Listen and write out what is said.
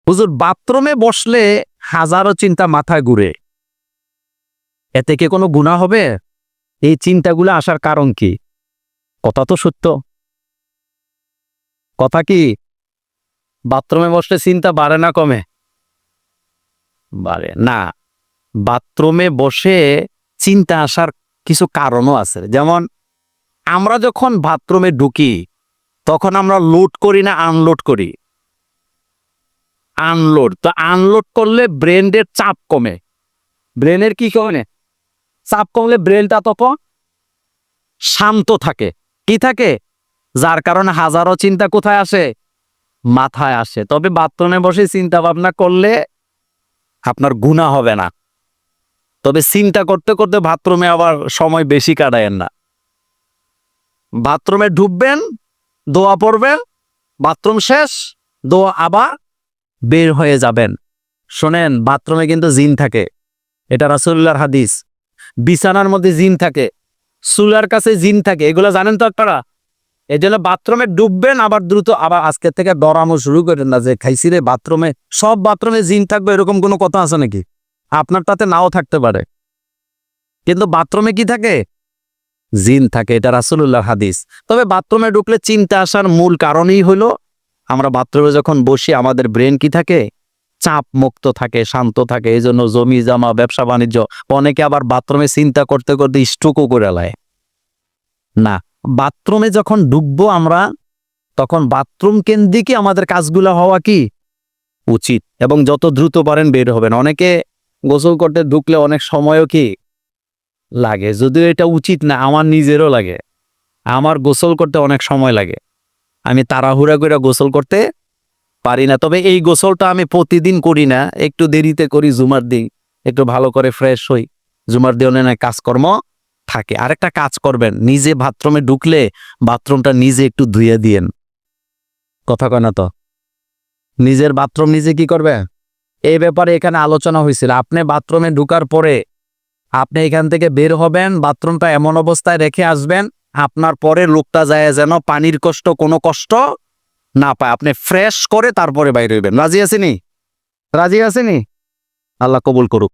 হুজুর বাথরুমে বসলে হাজারো চিন্তা মাথায় ঘুরে, এতে কি কোনো গুনাহ হবে? এই চিন্তাগুলো আসার কারণ কি? কথা তো সত্য। কথা কি বাথরুমে বসলে চিন্তা বাড়ে না কমে? বাড়ে না। বাথরুমে বসে চিন্তা আসার কিছু কারণও আছে। যেমন আমরা যখন বাথরুমে ঢুকি তখন আমরা লোড করি না আনলোড করি? আনলোড। তো আনলোড করলে ব্রেনের চাপ কমে। ব্রেনের কি কমে? চাপ কমলে ব্রেনটা তখন শান্ত থাকে। কি থাকে? যার কারণে হাজারো চিন্তা কোথায় আসে? মাথায় আসে। তবে বাথরুমে বসে চিন্তা ভাবনা করলে আপনার গুনাহ হবে না। তবে চিন্তা করতে করতে বাথরুমে আবার সময় বেশি কাটায়েন না। বাথরুমে ঢুকবেন, দোয়া পড়বেন, বাথরুম শেষ, দোয়া আবার বের হয়ে যাবেন। শোনেন, বাথরুমে কিন্তু জিন থাকে, এটা রাসূলুল্লাহর হাদিস। বিছানার মধ্যে জিন থাকে, চুলার কাছে জিন থাকে, এগুলো জানেন তো আপনারা? এই জন্য বাথরুমে ডুববেন, আবার দ্রুত আবার আজকে থেকে ডরামো শুরু করেন না যে খাইছি রে বাথরুমে, সব বাথরুমে জিন থাকবে এরকম কোনো কথা আছে নাকি? আপনারটাতে নাও থাকতে পারে, কিন্তু বাথরুমে কি থাকে? জিন থাকে, এটা রাসূলুল্লাহর হাদিস। তবে বাথরুমে ঢুকলে চিন্তা আসার মূল কারণই হলো আমরা বাথরুমে যখন বসি আমাদের ব্রেন কি থাকে? চাপ মুক্ত থাকে, শান্ত থাকে। এই জন্য জমি জমা, ব্যবসা বাণিজ্য, অনেকে আবার বাথরুমে চিন্তা করতে করতে স্ট্রোকও করে লায়। না, বাথরুমে যখন ঢুকবো আমরা তখন বাথরুম কেন্দ্রিকই আমাদের কাজগুলো হওয়া কি উচিত, এবং যত দ্রুত পারেন বের হবেন। অনেকে গোসল করতে ঢুকলে অনেক সময়ও কি লাগে, যদিও এটা উচিত না, আমার নিজেরও লাগে। আমার গোসল করতে অনেক সময় লাগে, আমি তাড়াহুড়া করে গোসল করতে পারি না। তবে এই গোসলটা আমি প্রতিদিন করি না, একটু দেরিতে করি, জুমার দিন একটু ভালো করে ফ্রেশ হই। জুমার দিনে না কাজকর্ম থাকে। আরেকটা কাজ করবেন, নিজে বাথরুমে ঢুকলে বাথরুমটা নিজে একটু ধুয়ে দিয়েন। কথা কয় না তো? নিজের বাথরুম নিজে কি করবে? এই ব্যাপারে এখানে আলোচনা হয়েছিল। আপনি বাথরুমে ঢুকার পরে আপনি এখান থেকে বের হবেন, বাথরুমটা এমন অবস্থায় রেখে আসবেন আপনার পরে লোকটা যায় যেন পানির কষ্ট, কোনো কষ্ট না পায়। আপনি ফ্রেশ করে তারপরে বাইরে হইবেন। রাজি আছেনি? রাজি আছেনি? আল্লাহ কবুল করুক।